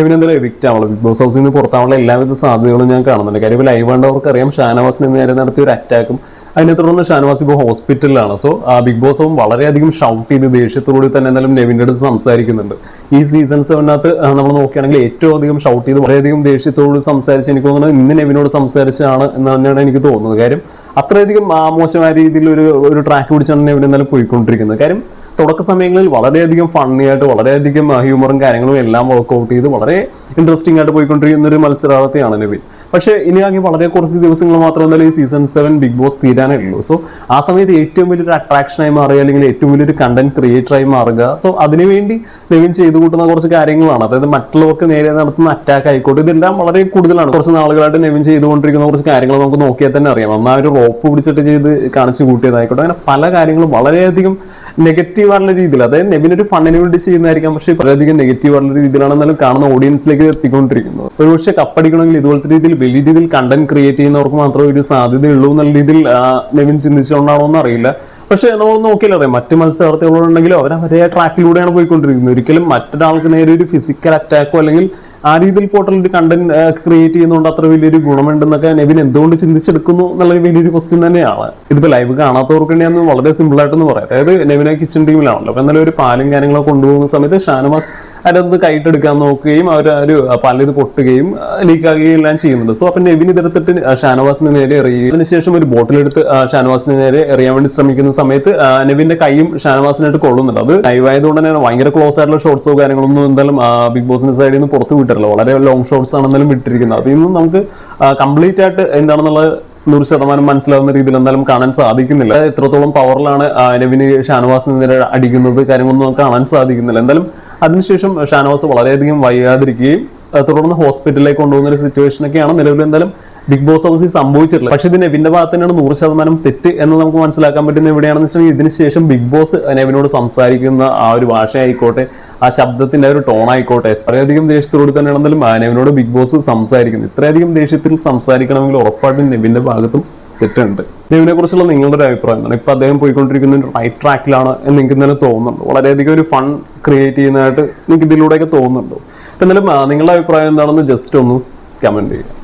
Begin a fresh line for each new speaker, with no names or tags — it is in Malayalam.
എന്തായാലും എവിക്റ്റ് ആവുള്ളൂ. ബിഗ് ബോസ് ഹൗസിൽ നിന്ന് പുറത്താവുള്ള എല്ലാവിധ സാധ്യതകളും ഞാൻ കാണുന്നുണ്ട്. കാര്യം ലൈവ് കണ്ടവർക്ക് അറിയാം, ഷാനവാസിന് നേരെ നടത്തിയ ഒരു അറ്റാക്കും അതിനെ തുടർന്ന് ഷാനവാസ് ഇപ്പോൾ ഹോസ്പിറ്റലിലാണ്. സോ ബിഗ് ബോസും വളരെയധികം ഷൗട്ട് ചെയ്ത് ദേഷ്യത്തോടുകൂടി തന്നെ എന്തായാലും നെവിൻ്റെ അടുത്ത് സംസാരിക്കുന്നുണ്ട്. ഈ സീസൺ 7-നകത്ത് നമ്മൾ നോക്കുകയാണെങ്കിൽ ഏറ്റവും അധികം ഷൗട്ട് ചെയ്ത് വളരെയധികം ദേഷ്യത്തോട് സംസാരിച്ച് എനിക്ക് തോന്നുന്നത് ഇന്ന് നെവിനോട് സംസാരിച്ചാണ് എന്ന് തന്നെയാണ് എനിക്ക് തോന്നുന്നത്. കാര്യം അത്രയധികം മോശമായ രീതിയിൽ ഒരു ട്രാക്ക് പിടിച്ചാണ് നെവിൻ എന്തായാലും പോയിക്കൊണ്ടിരിക്കുന്നത്. കാര്യം തുടക്ക സമയങ്ങളിൽ വളരെയധികം ഫണ്ണി ആയിട്ട് വളരെയധികം ഹ്യൂമറും കാര്യങ്ങളും എല്ലാം വർക്ക്ഔട്ട് ചെയ്ത് വളരെ ഇൻട്രസ്റ്റിംഗ് ആയിട്ട് പോയിക്കൊണ്ടിരിക്കുന്ന ഒരു മത്സരാർത്ഥിയാണ് നെവിൻ. പക്ഷേ ഇനിയാണെങ്കിൽ വളരെ കുറച്ച് ദിവസങ്ങൾ മാത്രം എന്തായാലും ഈ സീസൺ 7 ബിഗ് ബോസ് തീരാനേ ഉള്ളൂ. സോ ആ സമയത്ത് ഏറ്റവും വലിയൊരു അട്രാക്ഷനായി മാറുക, അല്ലെങ്കിൽ ഏറ്റവും വലിയൊരു കണ്ടന്റ് ക്രിയേറ്ററായി മാറുക. സോ അതിനുവേണ്ടി നെവിൻ ചെയ്തു കൂട്ടുന്ന കുറച്ച് കാര്യങ്ങളാണ്. അതായത് മറ്റുള്ളവർക്ക് നേരെ നടത്തുന്ന അറ്റാക്ക് ആയിക്കോട്ടെ, ഇതെല്ലാം വളരെ കൂടുതലാണ്. കുറച്ച് നാളുകളായിട്ട് നെവിൻ ചെയ്തുകൊണ്ടിരിക്കുന്ന കുറച്ച് കാര്യങ്ങൾ നമുക്ക് നോക്കിയാൽ തന്നെ അറിയാം. ഒന്നാ ഒരു റോപ്പ് പിടിച്ചിട്ട് ചെയ്ത് കാണിച്ചു കൂട്ടിയതായിക്കോട്ടെ, അങ്ങനെ പല കാര്യങ്ങളും വളരെയധികം നെഗറ്റീവ് ആയിട്ടുള്ള രീതിയിൽ, അതായത് നെവിൻ ഒരു ഫണ്ടിന് വേണ്ടി ചെയ്യുന്നതായിരിക്കാം, പക്ഷേ വളരെയധികം നെഗറ്റീവ് ആയിട്ടുള്ള രീതിയിലാണ് എന്നാലും കാണുന്ന ഓഡിയൻസിലേക്ക് എത്തിക്കൊണ്ടിരിക്കുന്നത്. ഒരുപക്ഷെ കപ്പടിക്കണമെങ്കിൽ ഇതുപോലത്തെ രീതിയിൽ വലിയ രീതിയിൽ കണ്ടന്റ് ക്രിയേറ്റ് ചെയ്യുന്നവർക്ക് മാത്രമേ ഒരു സാധ്യതയുള്ളൂ എന്നുള്ള രീതിയിൽ നെവിൻ ചിന്തിച്ചുകൊണ്ടാണോ എന്ന് അറിയില്ല. പക്ഷെ നമ്മൾ നോക്കിയാൽ അറിയാം, മറ്റ് മത്സരാർത്ഥികളുണ്ടെങ്കിലും അവരവരെ ട്രാക്കിലൂടെയാണ് പോയിക്കൊണ്ടിരിക്കുന്നത്. ഒരിക്കലും മറ്റൊരാൾക്ക് നേരെ ഒരു ഫിസിക്കൽ അറ്റാക്കോ അല്ലെങ്കിൽ ആ രീതിയിൽ പോയിട്ടുള്ളൊരു കണ്ടന്റ് ക്രിയേറ്റ് ചെയ്യുന്നതുകൊണ്ട് അത്ര വലിയൊരു ഗുണമുണ്ടെന്നൊക്കെ നെവിൻ എന്തുകൊണ്ട് ചിന്തിച്ചെടുക്കുന്നു എന്നുള്ള വലിയൊരു ക്വസ്റ്റ്യൻ തന്നെയാണ്. ഇതിപ്പോൾ ലൈവ് കാണാത്തവർക്ക് വേണ്ടി വളരെ സിമ്പിൾ ആയിട്ടൊന്ന് പറയാം. അതായത് നെവിനെ കിച്ചൺ ടീമിലാണല്ലോ, അപ്പൊ എന്നാലും ഒരു പാലും കാര്യങ്ങളൊക്കെ കൊണ്ടുപോകുന്ന സമയത്ത് ഷാനവാസ് അതിനകത്ത് കൈട്ടെടുക്കാൻ നോക്കുകയും അവർ ഒരു പല്ലിത് പൊട്ടുകയും ലീക്കാകുകയും എല്ലാം ചെയ്യുന്നുണ്ട്. സോ അപ്പൊ നെവിൻ ഇതെടുത്തിട്ട് ഷാനവാസിന് നേരെ എറിയുകയും അതിനുശേഷം ഒരു ബോട്ടിലെടുത്ത് ഷാനവാസിന് നേരെ എറിയാൻ വേണ്ടി ശ്രമിക്കുന്ന സമയത്ത് നെവിന്റെ കൈയും ഷാനവാസിനായിട്ട് കൊള്ളുന്നുണ്ട്. അത് ലൈവായതുകൊണ്ട് തന്നെ ഭയങ്കര ക്ലോസ് ആയിട്ടുള്ള ഷോട്ട്സോ കാര്യങ്ങളൊന്നും എന്തായാലും ബിഗ് ബോസിന്റെ സൈഡിൽ നിന്ന് പുറത്ത് വിട്ടിട്ടില്ല. വളരെ ലോങ് ഷോട്ട്സ് ആണ് എന്തായാലും വിട്ടിരിക്കുന്നത്. അതിൽ നിന്നും നമുക്ക് കംപ്ലീറ്റ് ആയിട്ട് എന്താണെന്നുള്ളത് 100% മനസ്സിലാവുന്ന രീതിയിൽ എന്തായാലും കാണാൻ സാധിക്കുന്നില്ല. എത്രത്തോളം പവറിലാണ് നെവിന് ഷാനവാസിന് നേരെ അടിക്കുന്നത് കാര്യങ്ങളൊന്നും നമുക്ക് കാണാൻ സാധിക്കുന്നില്ല. എന്തായാലും അതിനുശേഷം ഷാനവാസ് വളരെയധികം വയ്യാതിരിക്കുകയും തുടർന്ന് ഹോസ്പിറ്റലിലേക്ക് കൊണ്ടുപോകുന്ന ഒരു സിറ്റുവേഷൻ ഒക്കെയാണ് നിലവിൽ എന്തായാലും ബിഗ് ബോസ് ഹൗസിൽ സംഭവിച്ചിട്ടുള്ളത്. പക്ഷെ ഇത് നെവിന്റെ ഭാഗത്ത് തന്നെയാണ് 100% തെറ്റ് എന്ന് നമുക്ക് മനസ്സിലാക്കാൻ പറ്റുന്ന എവിടെയാണെന്ന് വെച്ചിട്ടുണ്ടെങ്കിൽ ഇതിനുശേഷം ബിഗ് ബോസ് നെവിനോട് സംസാരിക്കുന്ന ആ ഒരു ഭാഷയായിക്കോട്ടെ, ആ ശബ്ദത്തിന്റെ ഒരു ടോൺ ആയിക്കോട്ടെ, ഇത്രയധികം ദേഷ്യത്തോട് തന്നെയാണെന്നാലും നെവിനോട് ബിഗ് ബോസ് സംസാരിക്കുന്നത്. ഇത്രയധികം ദേഷ്യത്തിൽ സംസാരിക്കണമെങ്കിൽ ഉറപ്പായിട്ടും നെവിന്റെ ഭാഗത്തും തെറ്റുണ്ട്. നെവിനെ കുറിച്ചുള്ള നിങ്ങളുടെ ഒരു അഭിപ്രായം എന്താണ്? ഇപ്പൊ അദ്ദേഹം പോയിക്കൊണ്ടിരിക്കുന്ന ഒരു റൈറ്റ് ട്രാക്കിലാണ് എന്ന് നിങ്ങൾക്ക് തന്നെ തോന്നുന്നുണ്ടോ? വളരെയധികം ഒരു ഫൺ ക്രിയേറ്റ് ചെയ്യുന്നതായിട്ട് നിങ്ങൾക്ക് ഇതിലൂടെയൊക്കെ തോന്നുന്നുണ്ടോ? എന്നാലും നിങ്ങളുടെ അഭിപ്രായം എന്താണെന്ന് ജസ്റ്റ് ഒന്ന് കമന്റ് ചെയ്യുക.